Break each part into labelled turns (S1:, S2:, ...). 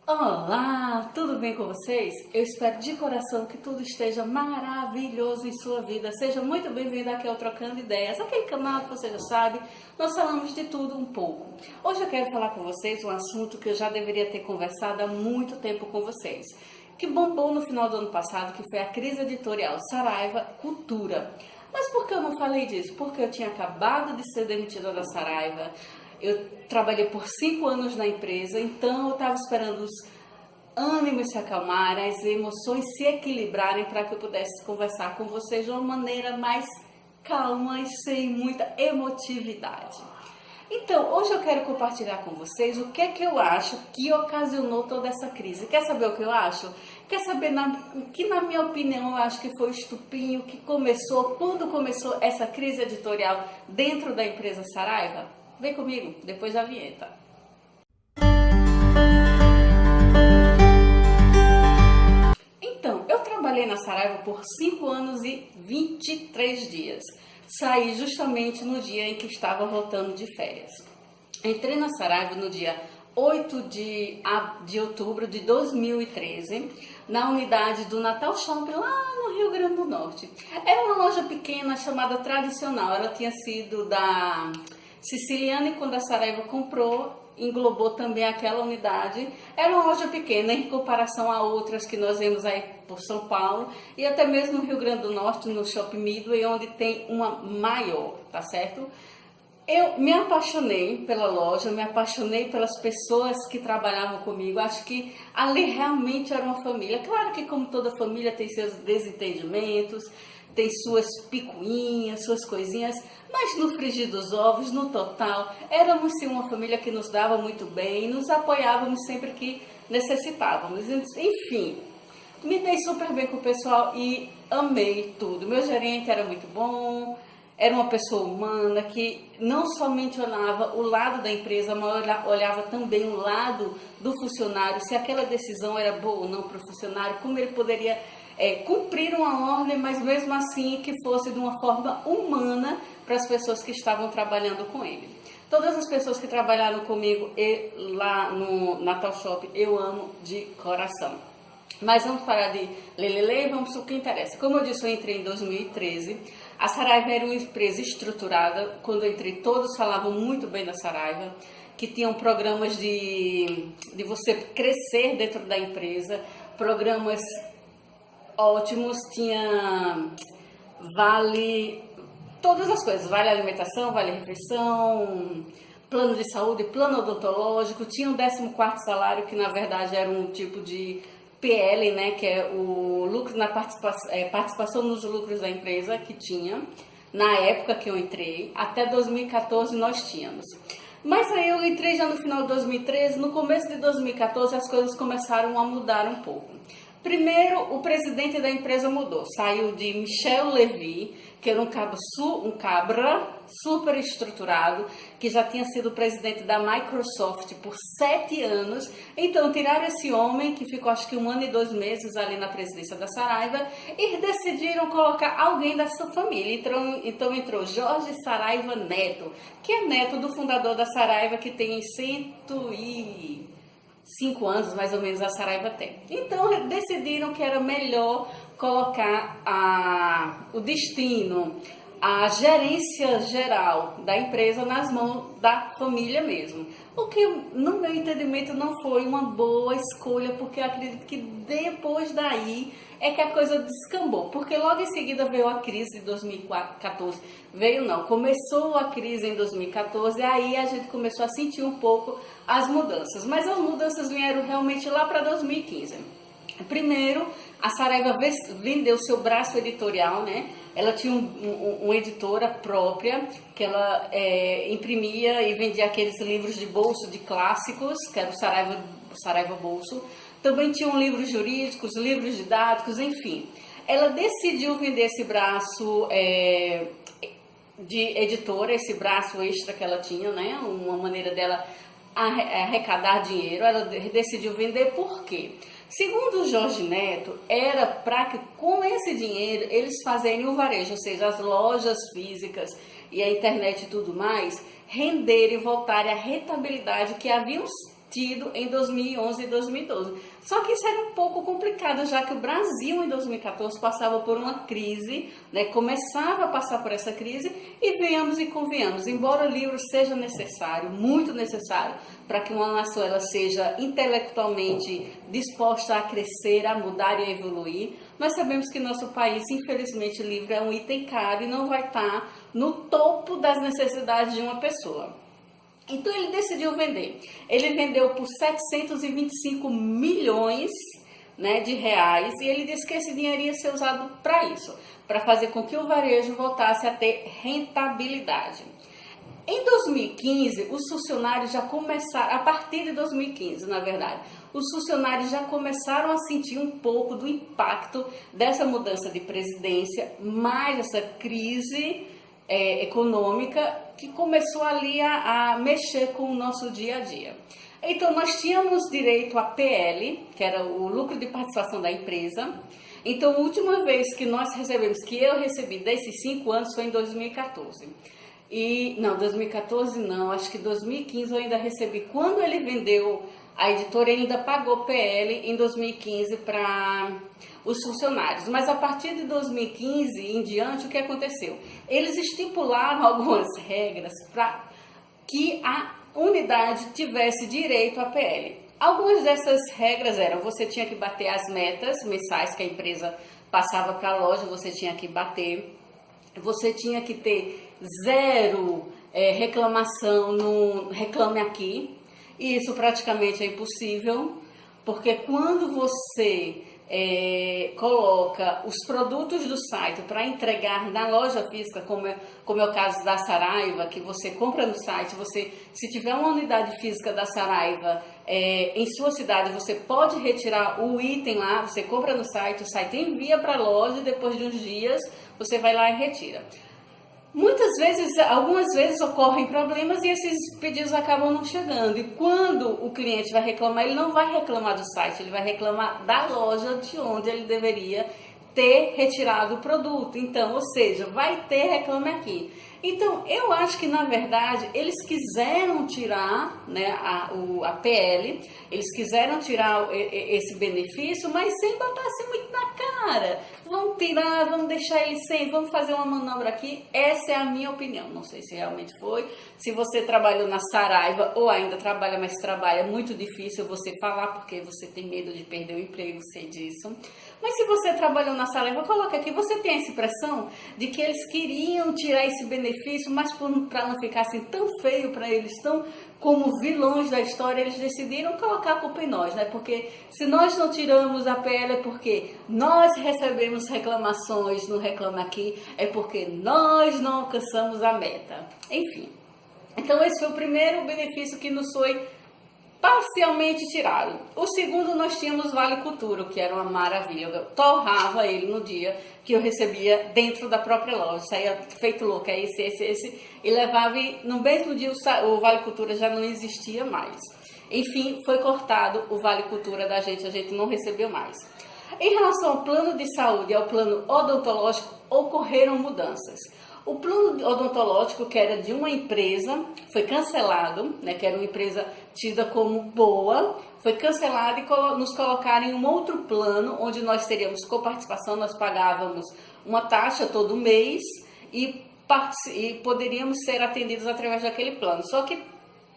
S1: Olá, tudo bem com vocês? Eu espero de coração que tudo esteja maravilhoso em sua vida. Seja muito bem-vindo aqui ao Trocando Ideias, aquele canal que você já sabe, nós falamos de tudo um pouco. Hoje eu quero falar com vocês um assunto que eu já deveria ter conversado há muito tempo com vocês, que bombou no final do ano passado, que foi a crise editorial Saraiva Cultura. Mas por que eu não falei disso? Porque eu tinha acabado de ser demitida da Saraiva. Eu trabalhei por 5 anos na empresa, então eu estava esperando os ânimos se acalmarem, as emoções se equilibrarem para que eu pudesse conversar com vocês de uma maneira mais calma e sem muita emotividade. Então, hoje eu quero compartilhar com vocês o que é que eu acho que ocasionou toda essa crise. Quer saber o que eu acho? Quer saber o que, na minha opinião, eu acho que foi o estupinho que começou, quando começou essa crise editorial dentro da empresa Saraiva? Vem comigo, depois da vinheta. Então, eu trabalhei na Saraiva por 5 anos e 23 dias. Saí justamente no dia em que estava voltando de férias. Entrei na Saraiva no dia 8 de outubro de 2013, na unidade do Natal Shopping, lá no Rio Grande do Norte. Era uma loja pequena chamada Tradicional, ela tinha sido da Siciliana, e quando a Saraiva comprou, englobou também aquela unidade. Era uma loja pequena em comparação a outras que nós vemos aí por São Paulo e até mesmo no Rio Grande do Norte, no Shopping Midway, onde tem uma maior, tá certo? Eu me apaixonei pela loja, me apaixonei pelas pessoas que trabalhavam comigo. Acho que ali realmente era uma família. Claro que, como toda família, tem seus desentendimentos, tem suas picuinhas, suas coisinhas, mas no frigir dos ovos, no total, éramos sim uma família que nos dava muito bem, nos apoiávamos sempre que necessitávamos. Enfim, me dei super bem com o pessoal e amei tudo. Meu gerente era muito bom, era uma pessoa humana que não somente olhava o lado da empresa, mas olhava também o lado do funcionário, se aquela decisão era boa ou não para o funcionário, como ele poderia cumprir uma ordem, mas mesmo assim que fosse de uma forma humana para as pessoas que estavam trabalhando com ele. Todas as pessoas que trabalharam comigo lá no Natal Shopping, eu amo de coração. Mas vamos parar de lelele e vamos para o que interessa. Como eu disse, eu entrei em 2013. A Saraiva era uma empresa estruturada. Quando eu entrei, todos falavam muito bem da Saraiva, que tinham programas de você crescer dentro da empresa, programas ótimos, tinha todas as coisas, vale alimentação, vale refeição, plano de saúde, plano odontológico, tinha um 14º salário, que na verdade era um tipo de PL, né, que é o lucro na participação nos lucros da empresa, que tinha, na época que eu entrei, até 2014 nós tínhamos. Mas aí eu entrei já no final de 2013, no começo de 2014 as coisas começaram a mudar um pouco. Primeiro, o presidente da empresa mudou, saiu de Michel Levy, que era um cabra super estruturado, que já tinha sido presidente da Microsoft por 7 anos. Então tiraram esse homem, que ficou acho que 1 ano e 2 meses ali na presidência da Saraiva, e decidiram colocar alguém da sua família. Então entrou Jorge Saraiva Neto, que é neto do fundador da Saraiva, que tem 105 anos, mais ou menos, a Saraiva tem. Então decidiram que era melhor colocar o destino, a gerência geral da empresa nas mãos da família mesmo. O que, no meu entendimento, não foi uma boa escolha, porque eu acredito que depois daí é que a coisa descambou. Porque logo em seguida veio a crise de 2014. Começou a crise em 2014, e aí a gente começou a sentir um pouco as mudanças. Mas as mudanças vieram realmente lá para 2015. Primeiro, a Saraiva vendeu seu braço editorial, né? Ela tinha uma editora própria, que ela imprimia e vendia aqueles livros de bolso de clássicos, que era o Saraiva Bolso. Também tinham livros jurídicos, livros didáticos, enfim. Ela decidiu vender esse braço de editora, esse braço extra que ela tinha, né? Uma maneira dela arrecadar dinheiro. Ela decidiu vender por quê? Segundo o Jorge Neto, era para que com esse dinheiro eles fazerem o varejo, ou seja, as lojas físicas e a internet e tudo mais, renderem e voltarem à rentabilidade que haviam tido em 2011 e 2012. Só que isso era um pouco complicado, já que o Brasil em 2014 passava por uma crise, né, começava a passar por essa crise, e venhamos e convenhamos, embora o livro seja necessário, muito necessário, para que uma nação ela seja intelectualmente disposta a crescer, a mudar e a evoluir, nós sabemos que nosso país, infelizmente, o livro é um item caro e não vai estar no topo das necessidades de uma pessoa. Então ele decidiu vender. Ele vendeu por 725 milhões, né, de reais, e ele disse que esse dinheiro ia ser usado para isso, para fazer com que o varejo voltasse a ter rentabilidade. Em 2015, os funcionários já começaram, a partir de 2015, na verdade, os funcionários já começaram a sentir um pouco do impacto dessa mudança de presidência, mais essa crise econômica que começou ali a mexer com o nosso dia a dia. Então, nós tínhamos direito a PL, que era o lucro de participação da empresa. Então, a última vez que nós recebemos, que eu recebi desses 5 anos, foi em 2014. Não, 2014 não, acho que 2015 eu ainda recebi. Quando ele vendeu a editora, ele ainda pagou PL em 2015 para os funcionários. Mas a partir de 2015 em diante, o que aconteceu? Eles estipularam algumas regras para que a unidade tivesse direito a PL. Algumas dessas regras eram: você tinha que bater as metas mensais que a empresa passava para a loja, você tinha que bater, você tinha que ter 0 reclamação no Reclame Aqui. E isso praticamente é impossível, porque quando você coloca os produtos do site para entregar na loja física, como é o caso da Saraiva, que você compra no site, se tiver uma unidade física da Saraiva em sua cidade, você pode retirar o item lá, você compra no site, o site envia para a loja e depois de uns dias você vai lá e retira. Algumas vezes ocorrem problemas e esses pedidos acabam não chegando. E quando o cliente vai reclamar, ele não vai reclamar do site, ele vai reclamar da loja de onde ele deveria ter retirado o produto. Então, ou seja, vai ter Reclame Aqui. Então, eu acho que, na verdade, eles quiseram tirar, né, a PL, eles quiseram tirar esse benefício, mas sem botar assim muito na cara. Vamos tirar, vamos deixar ele sem, vamos fazer uma manobra aqui. Essa é a minha opinião. Não sei se realmente foi. Se você trabalhou na Saraiva ou ainda trabalha, mas trabalha, é muito difícil você falar, porque você tem medo de perder o emprego, sei disso. Mas se você trabalhou na Saraiva, coloca aqui, você tem essa impressão de que eles queriam tirar esse benefício, mas para não ficar assim tão feio para eles, tão como vilões da história, eles decidiram colocar a culpa em nós, né? Porque se nós não tiramos a PL é porque nós recebemos reclamações no Reclame Aqui, é porque nós não alcançamos a meta. Enfim, então esse foi o primeiro benefício que nos foi parcialmente tirado. O segundo, nós tínhamos Vale Cultura, que era uma maravilha. Eu torrava ele no dia que eu recebia dentro da própria loja. Saía feito louco, esse, e levava, e no mesmo dia o Vale Cultura já não existia mais. Enfim, foi cortado o Vale Cultura da gente, a gente não recebeu mais. Em relação ao plano de saúde e ao plano odontológico, ocorreram mudanças. O plano odontológico, que era de uma empresa, foi cancelado, né, que era uma empresa tida como boa, foi cancelado e nos colocaram em um outro plano, onde nós teríamos coparticipação, nós pagávamos uma taxa todo mês e poderíamos ser atendidos através daquele plano. Só que,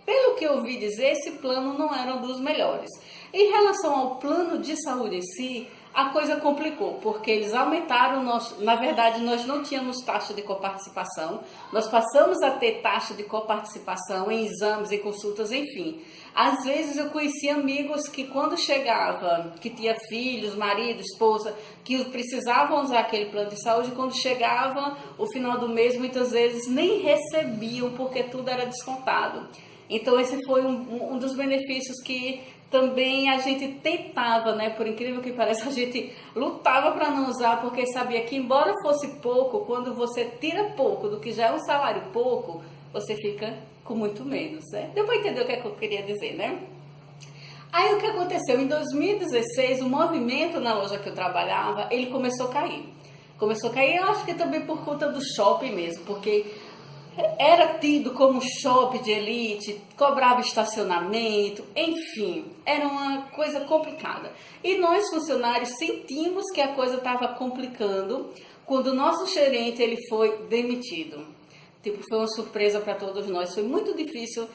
S1: pelo que eu ouvi dizer, esse plano não era um dos melhores. Em relação ao plano de saúde em si, a coisa complicou, porque eles aumentaram o nosso... Na verdade, nós não tínhamos taxa de coparticipação, nós passamos a ter taxa de coparticipação em exames, em consultas, enfim. Às vezes eu conheci amigos que quando chegava, que tinha filhos, marido, esposa, que precisavam usar aquele plano de saúde, quando chegava o final do mês, muitas vezes nem recebiam, porque tudo era descontado. Então esse foi um dos benefícios que também a gente tentava, né? Por incrível que pareça, a gente lutava para não usar, porque sabia que, embora fosse pouco, quando você tira pouco do que já é um salário pouco, você fica com muito menos, né? Deu para entender o que é que eu queria dizer, né? Aí o que aconteceu? Em 2016, o movimento na loja que eu trabalhava, ele começou a cair. Começou a cair, eu acho que também por conta do shopping mesmo, porque Era tido como shopping de elite, cobrava estacionamento, enfim, era uma coisa complicada. E nós, funcionários, sentimos que a coisa estava complicando quando o nosso gerente ele foi demitido. Tipo, foi uma surpresa para todos nós. Foi muito difícil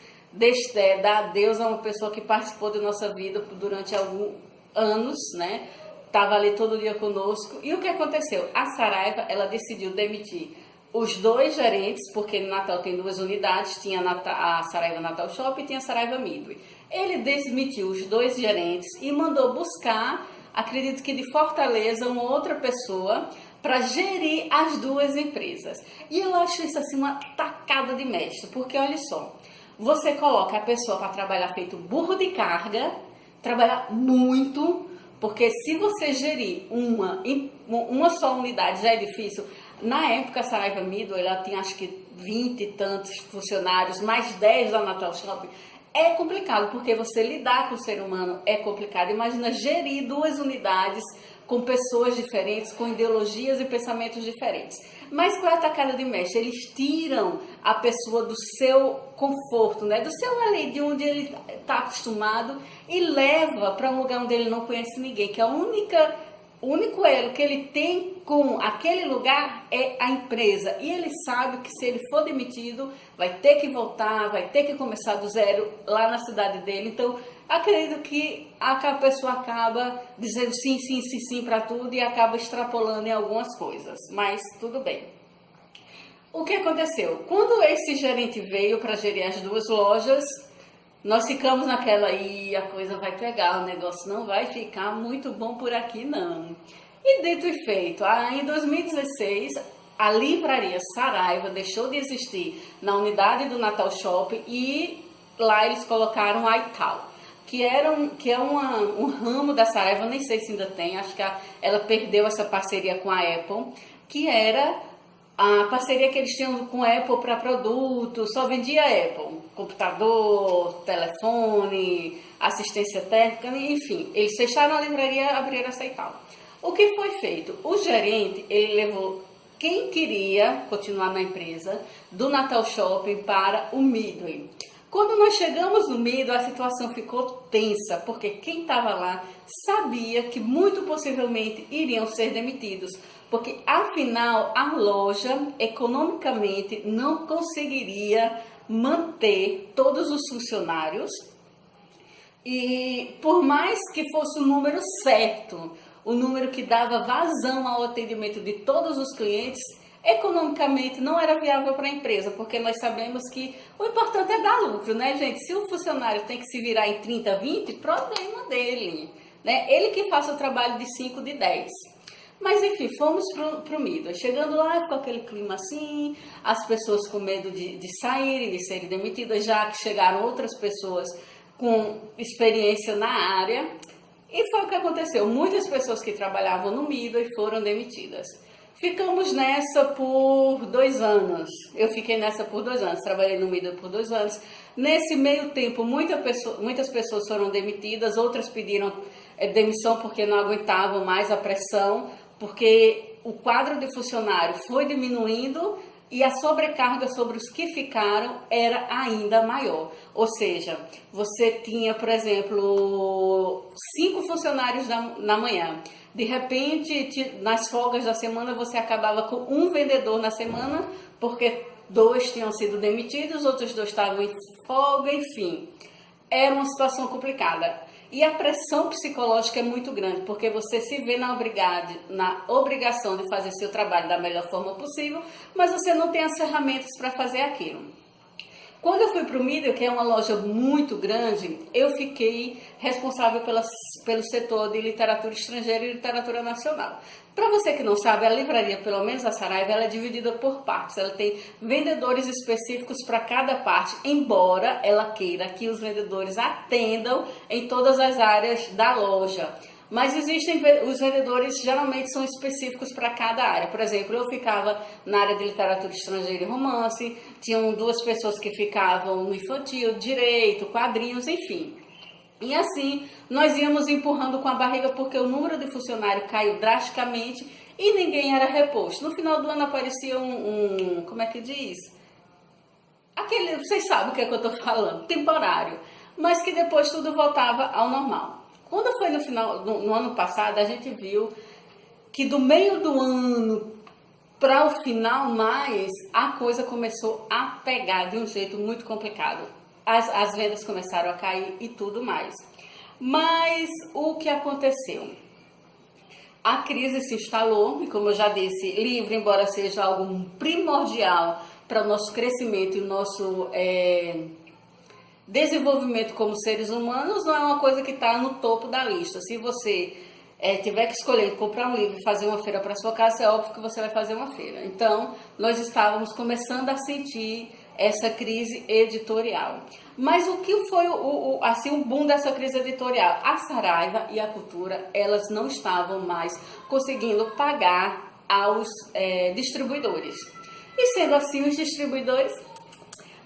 S1: dar adeus a uma pessoa que participou da nossa vida durante alguns anos, né? Estava ali todo dia conosco. E o que aconteceu? A Saraiva, ela decidiu demitir os dois gerentes, porque no Natal tem duas unidades, tinha a Saraiva Natal Shopping e tinha a Saraiva Midway. Ele demitiu os dois gerentes e mandou buscar, acredito que de Fortaleza, uma outra pessoa para gerir as duas empresas. E eu acho isso assim uma tacada de mestre, porque olha só, você coloca a pessoa para trabalhar feito burro de carga, trabalhar muito, porque se você gerir uma só unidade já é difícil. Na época, a Saraiva Midway, ela tinha acho que 20 e tantos funcionários, mais 10 da Natal Shopping. É complicado, porque você lidar com o ser humano é complicado. Imagina gerir duas unidades com pessoas diferentes, com ideologias e pensamentos diferentes. Mas qual é a tacada de mestre? Eles tiram a pessoa do seu conforto, né? Do seu ali, de onde ele está acostumado, e leva para um lugar onde ele não conhece ninguém, que é o único elo que ele tem com aquele lugar é a empresa. E ele sabe que se ele for demitido, vai ter que voltar, vai ter que começar do zero lá na cidade dele. Então, acredito que a pessoa acaba dizendo sim, sim, sim, sim para tudo e acaba extrapolando em algumas coisas. Mas tudo bem. O que aconteceu? Quando esse gerente veio para gerir as duas lojas, nós ficamos naquela, e a coisa vai pegar, o negócio não vai ficar muito bom por aqui não. E dito e feito, em 2016, a livraria Saraiva deixou de existir na unidade do Natal Shopping e lá eles colocaram a Ital, que é um ramo da Saraiva, nem sei se ainda tem, acho que ela perdeu essa parceria com a Apple, que era a parceria que eles tinham com a Apple para produtos, só vendia Apple, computador, telefone, assistência técnica, enfim. Eles fecharam a livraria e abriram essa Ital. O que foi feito? O gerente, ele levou quem queria continuar na empresa, do Natal Shopping para o Midway. Quando nós chegamos no Midway, a situação ficou tensa, porque quem estava lá sabia que muito possivelmente iriam ser demitidos, porque afinal a loja economicamente não conseguiria manter todos os funcionários, e por mais que fosse o número certo, o número que dava vazão ao atendimento de todos os clientes, economicamente não era viável para a empresa, porque nós sabemos que o importante é dar lucro, né, gente? Se o funcionário tem que se virar em 30, 20, problema dele, né? Ele que faça o trabalho de 5, de 10. Mas enfim, fomos pro Midway. Chegando lá, ficou aquele clima assim, as pessoas com medo de saírem, de serem demitidas, já que chegaram outras pessoas com experiência na área. E foi o que aconteceu. Muitas pessoas que trabalhavam no Midway foram demitidas. Ficamos nessa por 2 anos. Eu fiquei nessa por 2 anos, trabalhei no Midway por 2 anos. Nesse meio tempo, muitas pessoas foram demitidas, outras pediram demissão porque não aguentavam mais a pressão, porque o quadro de funcionário foi diminuindo e a sobrecarga sobre os que ficaram era ainda maior. Ou seja, você tinha, por exemplo, 5 funcionários na manhã. De repente, nas folgas da semana, você acabava com um vendedor na semana, porque 2 tinham sido demitidos, outros 2 estavam em folga, enfim. Era uma situação complicada. E a pressão psicológica é muito grande, porque você se vê na obrigação de fazer seu trabalho da melhor forma possível, mas você não tem as ferramentas para fazer aquilo. Quando eu fui para o Midway, que é uma loja muito grande, eu fiquei responsável pelo setor de literatura estrangeira e literatura nacional. Para você que não sabe, a livraria, pelo menos a Saraiva, ela é dividida por partes. Ela tem vendedores específicos para cada parte, embora ela queira que os vendedores atendam em todas as áreas da loja. Mas os vendedores geralmente são específicos para cada área. Por exemplo, eu ficava na área de literatura estrangeira e romance, tinham 2 pessoas que ficavam no infantil, direito, quadrinhos, enfim. E assim, nós íamos empurrando com a barriga porque o número de funcionário caiu drasticamente e ninguém era reposto. No final do ano aparecia como é que diz? aquele, vocês sabem o que é que eu estou falando, temporário, mas que depois tudo voltava ao normal. Quando foi no final, no ano passado, a gente viu que do meio do ano para o final mais, a coisa começou a pegar de um jeito muito complicado. As vendas começaram a cair e tudo mais. Mas o que aconteceu? A crise se instalou e, como eu já disse, livro, embora seja algo primordial para o nosso crescimento e o nosso desenvolvimento como seres humanos, não é uma coisa que está no topo da lista. Se você tiver que escolher comprar um livro e fazer uma feira para sua casa, é óbvio que você vai fazer uma feira. Então, nós estávamos começando a sentir essa crise editorial. Mas o que foi o boom dessa crise editorial? A Saraiva e a Cultura, elas não estavam mais conseguindo pagar aos distribuidores. E sendo assim, os distribuidores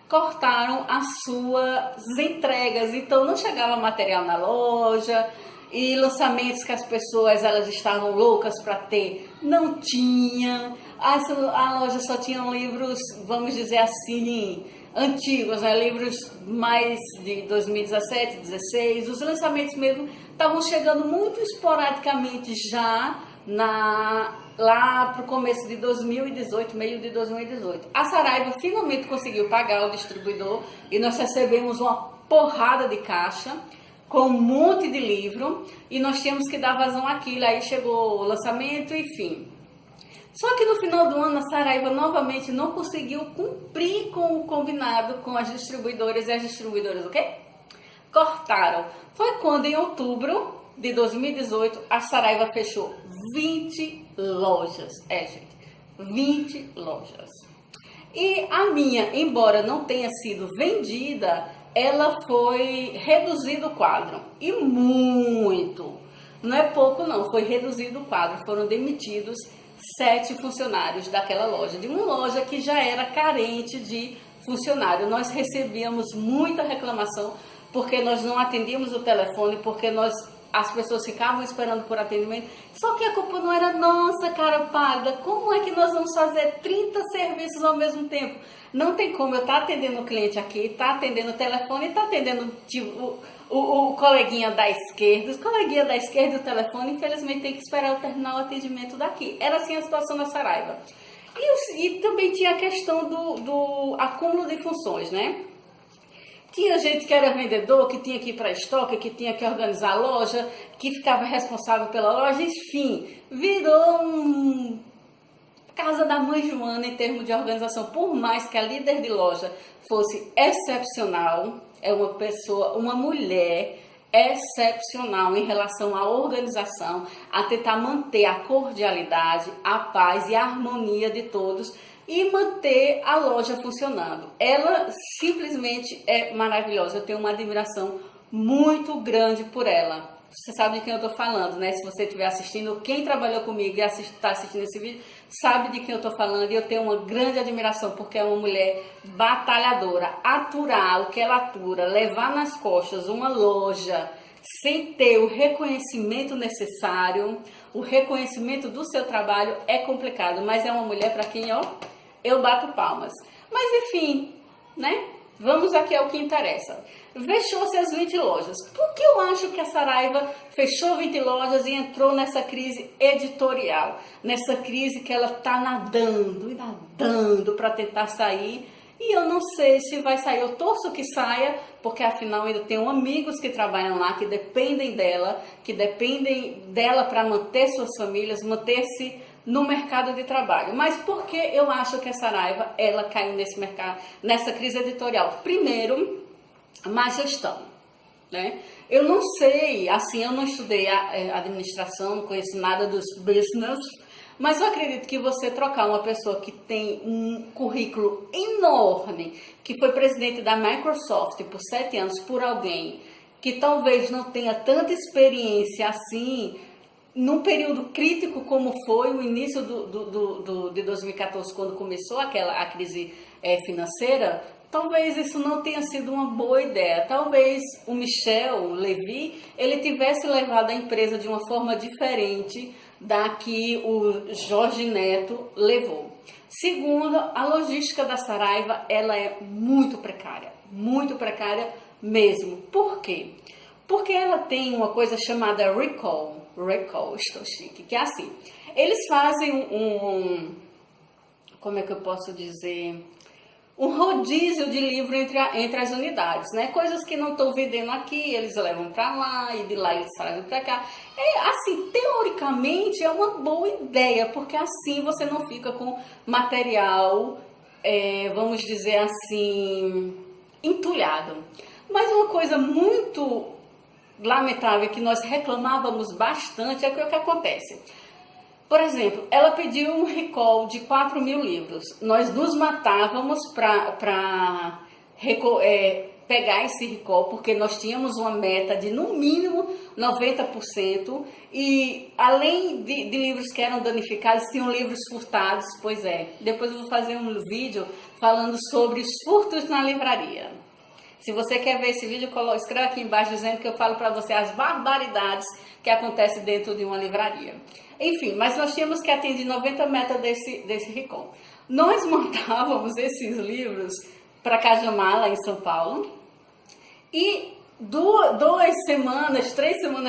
S1: cortaram as suas entregas. Então, não chegava material na loja, e lançamentos que as pessoas elas estavam loucas para ter, não tinha. A loja só tinha livros, vamos dizer assim, antigos, né? Livros mais de 2017, 2016. Os lançamentos mesmo estavam chegando muito esporadicamente já lá para o começo de 2018, meio de 2018. A Saraiva finalmente conseguiu pagar o distribuidor e nós recebemos uma porrada de caixa com um monte de livro e nós tínhamos que dar vazão àquilo. Aí chegou o lançamento, enfim. Só que no final do ano a Saraiva novamente não conseguiu cumprir com o combinado com as distribuidoras, e as distribuidoras o quê? Cortaram. Foi quando em outubro de 2018 a Saraiva fechou 20 lojas. Gente, 20 lojas. E a minha, embora não tenha sido vendida, ela foi reduzido o quadro, e muito, não é pouco não, foi reduzido o quadro, foram demitidos 7 funcionários daquela loja, de uma loja que já era carente de funcionário. Nós recebíamos muita reclamação, porque nós não atendíamos o telefone, porque as pessoas ficavam esperando por atendimento, só que a culpa não era nossa, cara pálida. Como é que nós vamos fazer 30 serviços ao mesmo tempo? Não tem como eu estar atendendo o cliente aqui, estar atendendo o telefone e estar atendendo o coleguinha da esquerda. Os coleguinha da esquerda e o telefone, infelizmente, tem que esperar eu terminar o atendimento daqui. Era assim a situação da Saraiva. E também tinha a questão do acúmulo de funções, né? Tinha gente que era vendedor, que tinha que ir para estoque, que tinha que organizar a loja, que ficava responsável pela loja, enfim, virou casa da mãe Joana em termos de organização. Por mais que a líder de loja fosse excepcional, é uma mulher excepcional em relação à organização, a tentar manter a cordialidade, a paz e a harmonia de todos e manter a loja funcionando. Ela simplesmente é maravilhosa, eu tenho uma admiração muito grande por ela. Você sabe de quem eu estou falando, né? Se você estiver assistindo, quem trabalhou comigo e está assistindo esse vídeo, sabe de quem eu estou falando. E eu tenho uma grande admiração, porque é uma mulher batalhadora. Aturar o que ela atura, levar nas costas uma loja sem ter o reconhecimento necessário, o reconhecimento do seu trabalho é complicado. Mas é uma mulher para quem, ó, eu bato palmas. Mas enfim, né? Vamos aqui ao que interessa. Fechou-se as 20 lojas. Por que eu acho que a Saraiva fechou 20 lojas e entrou nessa crise editorial? Nessa crise que ela está nadando e nadando para tentar sair. E eu não sei se vai sair. Eu torço que saia, porque afinal ainda tenho amigos que trabalham lá, que dependem dela para manter suas famílias, manter-se no mercado de trabalho. Mas por que eu acho que a Saraiva ela caiu nesse mercado, nessa crise editorial? Primeiro, má gestão, né? Eu não sei, assim, eu não estudei administração, não conheço nada dos business, mas eu acredito que você trocar uma pessoa que tem um currículo enorme, que foi presidente da Microsoft por 7 anos, por alguém que talvez não tenha tanta experiência assim, num período crítico como foi o início de 2014, quando começou a crise financeira, talvez isso não tenha sido uma boa ideia. Talvez o Michel Levy, ele tivesse levado a empresa de uma forma diferente da que o Jorge Neto levou. Segundo, a logística da Saraiva, ela é muito precária mesmo. Por quê? Porque ela tem uma coisa chamada recall, estou chique, que é assim, eles fazem como é que eu posso dizer, um rodízio de livro entre as unidades, né? Coisas que não estão vendendo aqui, eles levam para lá, e de lá eles trazem para cá. Assim, teoricamente é uma boa ideia, porque assim você não fica com material, vamos dizer assim, entulhado. Mas uma coisa muito lamentável que nós reclamávamos bastante é que o que acontece. Por exemplo, ela pediu um recall de 4.000 livros. Nós nos matávamos para pegar esse recall, porque nós tínhamos uma meta de no mínimo 90%. E além de livros que eram danificados, tinham livros furtados. Pois é, depois eu vou fazer um vídeo falando sobre os furtos na livraria. Se você quer ver esse vídeo, escreve aqui embaixo dizendo que eu falo para você as barbaridades que acontecem dentro de uma livraria. Enfim, mas nós tínhamos que atender 90 metas desse recall. Nós montávamos esses livros para Cajamar, lá em São Paulo, e 3 semanas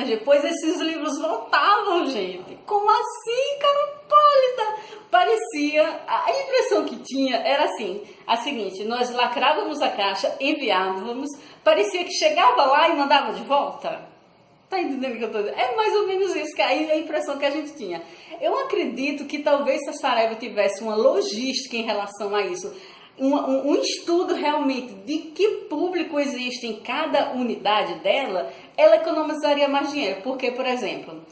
S1: depois, esses livros voltavam, gente. Como assim, cara pálida? Parecia, a impressão que tinha era assim, a seguinte: nós lacrávamos a caixa, enviávamos, parecia que chegava lá e mandava de volta. Tá entendendo o que eu tô dizendo? É mais ou menos isso, que aí a impressão que a gente tinha. Eu acredito que talvez se a Saraiva tivesse uma logística em relação a isso, um estudo realmente de que público existe em cada unidade dela, ela economizaria mais dinheiro. Porque, por exemplo,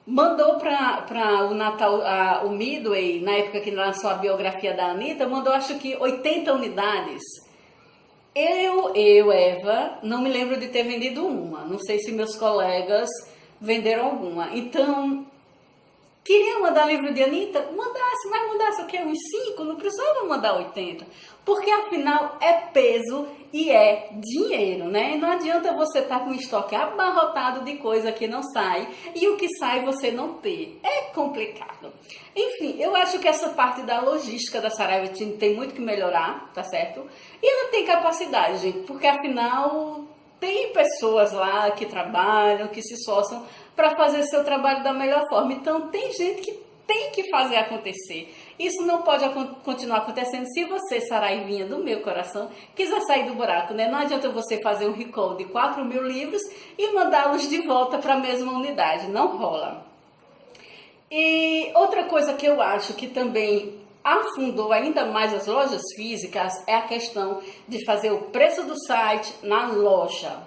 S1: mandou para o Natal, o Midway, na época que lançou a biografia da Anitta, mandou acho que 80 unidades. Eva, não me lembro de ter vendido uma. Não sei se meus colegas venderam alguma. Então, queria mandar livro de Anitta? Mandasse, mas mandasse o quê? Uns 5? Não precisava mandar 80. Porque afinal é peso e é dinheiro, né? Não adianta você estar com um estoque abarrotado de coisa que não sai e o que sai você não ter. É complicado. Enfim, eu acho que essa parte da logística da Saraiva tem muito que melhorar, tá certo? E ela tem capacidade, gente, porque afinal tem pessoas lá que trabalham, que se esforçam para fazer seu trabalho da melhor forma. Então tem gente que tem que fazer acontecer. Isso não pode continuar acontecendo se você, saraivinha do meu coração, quiser sair do buraco, né? Não adianta você fazer um recall de 4.000 livros e mandá-los de volta para a mesma unidade. Não rola. E outra coisa que eu acho que também afundou ainda mais as lojas físicas é a questão de fazer o preço do site na loja.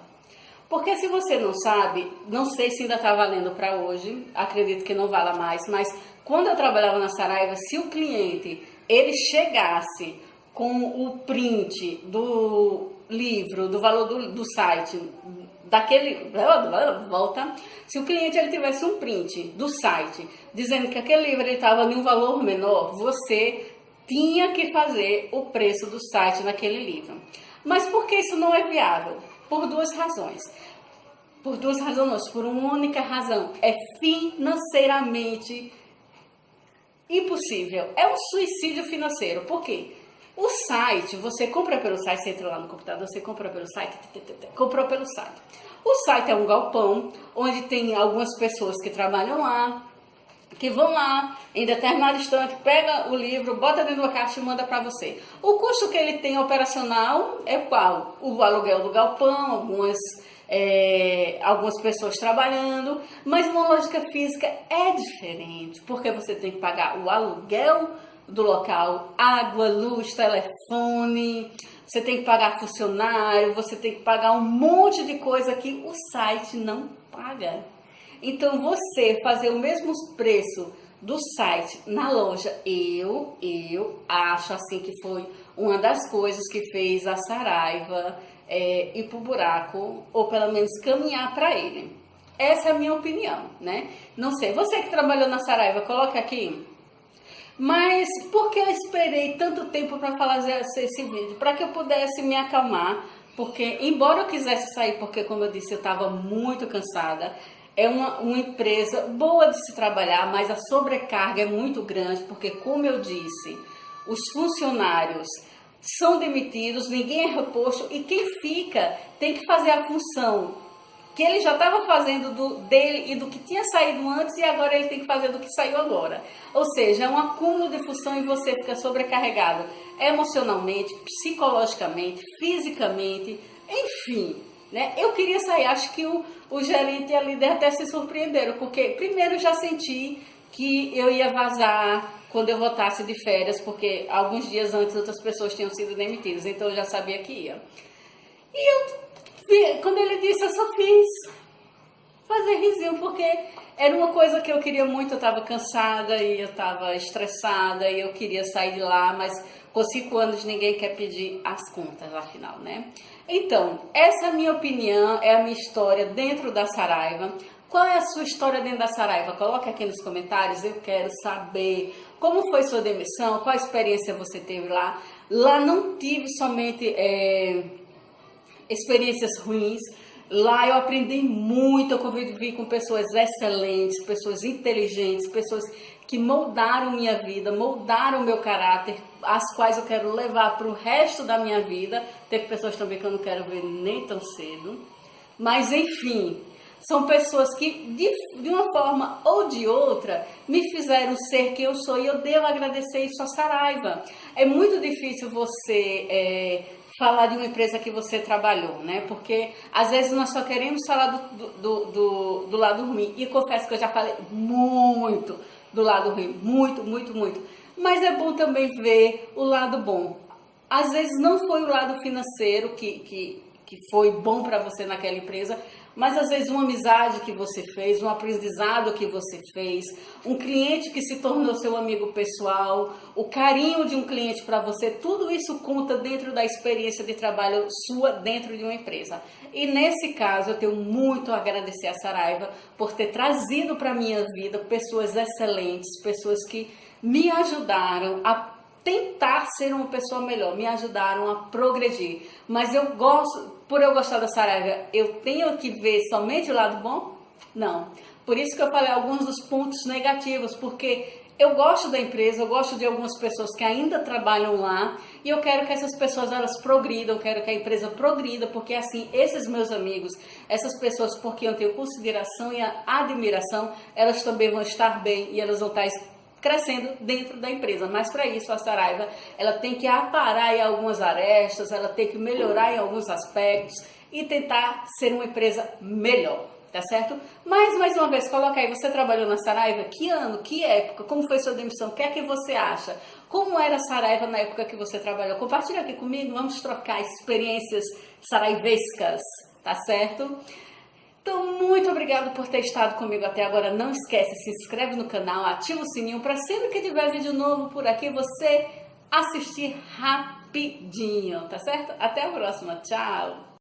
S1: Porque se você não sabe, não sei se ainda está valendo para hoje, acredito que não vala mais, mas quando eu trabalhava na Saraiva, se o cliente ele chegasse com o print do livro, do valor do site, se o cliente ele tivesse um print do site dizendo que aquele livro estava em um valor menor, você tinha que fazer o preço do site naquele livro. Mas por que isso não é viável? Por duas razões. Por uma única razão. É financeiramente impossível. É um suicídio financeiro. Por quê? O site, você compra pelo site, você entra lá no computador, você compra pelo site, comprou pelo site. O site é um galpão, onde tem algumas pessoas que trabalham lá, que vão lá, em determinado instante, pega o livro, bota dentro da caixa e manda para você. O custo que ele tem operacional é qual? O aluguel do galpão, algumas pessoas trabalhando, mas uma lógica física é diferente, porque você tem que pagar o aluguel do local, água, luz, telefone, você tem que pagar funcionário, você tem que pagar um monte de coisa que o site não paga. Então, você fazer o mesmo preço do site na loja, eu acho assim que foi uma das coisas que fez a Saraiva ir pro buraco, ou pelo menos caminhar para ele. Essa é a minha opinião, né? Não sei, você que trabalhou na Saraiva, coloca aqui. Mas por que eu esperei tanto tempo para fazer esse vídeo? Para que eu pudesse me acalmar, porque embora eu quisesse sair, porque como eu disse, eu estava muito cansada, é uma empresa boa de se trabalhar, mas a sobrecarga é muito grande, porque como eu disse, os funcionários são demitidos, ninguém é reposto e quem fica tem que fazer a função que ele já estava fazendo dele e do que tinha saído antes e agora ele tem que fazer do que saiu agora. Ou seja, é um acúmulo de função e você fica sobrecarregado emocionalmente, psicologicamente, fisicamente, enfim. Né? Eu queria sair, acho que o gerente e a líder até se surpreenderam, porque primeiro eu já senti que eu ia vazar quando eu voltasse de férias, porque alguns dias antes outras pessoas tinham sido demitidas, então eu já sabia que ia. E quando ele disse, eu só fiz fazer risinho, porque era uma coisa que eu queria muito, eu estava cansada e eu estava estressada e eu queria sair de lá, mas com 5 anos ninguém quer pedir as contas, afinal, né? Então, essa é a minha opinião, é a minha história dentro da Saraiva. Qual é a sua história dentro da Saraiva? Coloque aqui nos comentários, eu quero saber como foi sua demissão, qual experiência você teve lá. Lá não tive somente experiências ruins, lá eu aprendi muito, eu convivi com pessoas excelentes, pessoas inteligentes, pessoas que moldaram minha vida, moldaram meu caráter, as quais eu quero levar para o resto da minha vida. Teve pessoas também que eu não quero ver nem tão cedo, mas enfim, são pessoas que de uma forma ou de outra me fizeram ser quem eu sou e eu devo agradecer isso a Saraiva. É muito difícil você falar de uma empresa que você trabalhou, né? Porque às vezes nós só queremos falar do lado ruim. E confesso que eu já falei muito do lado ruim, muito. Mas é bom também ver o lado bom. Às vezes não foi o lado financeiro que foi bom para você naquela empresa, mas às vezes uma amizade que você fez, um aprendizado que você fez, um cliente que se tornou seu amigo pessoal, o carinho de um cliente para você, tudo isso conta dentro da experiência de trabalho sua dentro de uma empresa. E nesse caso eu tenho muito a agradecer a Saraiva por ter trazido para a minha vida pessoas excelentes, pessoas que me ajudaram a tentar ser uma pessoa melhor, me ajudaram a progredir. Mas por eu gostar da Saraiva, eu tenho que ver somente o lado bom? Não. Por isso que eu falei alguns dos pontos negativos, porque eu gosto da empresa, eu gosto de algumas pessoas que ainda trabalham lá e eu quero que essas pessoas elas progridam, eu quero que a empresa progrida, porque assim, esses meus amigos, essas pessoas por quem eu tenho consideração e admiração, elas também vão estar bem e elas vão estar crescendo dentro da empresa. Mas para isso a Saraiva ela tem que aparar em algumas arestas, ela tem que melhorar em alguns aspectos e tentar ser uma empresa melhor, tá certo? Mas mais uma vez, coloca aí, você trabalhou na Saraiva? Que ano, que época, como foi sua demissão, o que é que você acha? Como era a Saraiva na época que você trabalhou? Compartilha aqui comigo, vamos trocar experiências saraivescas, tá certo? Então, muito obrigado por ter estado comigo até agora. Não esquece, se inscreve no canal, ativa o sininho para sempre que tiver vídeo novo por aqui, você assistir rapidinho, tá certo? Até a próxima, tchau!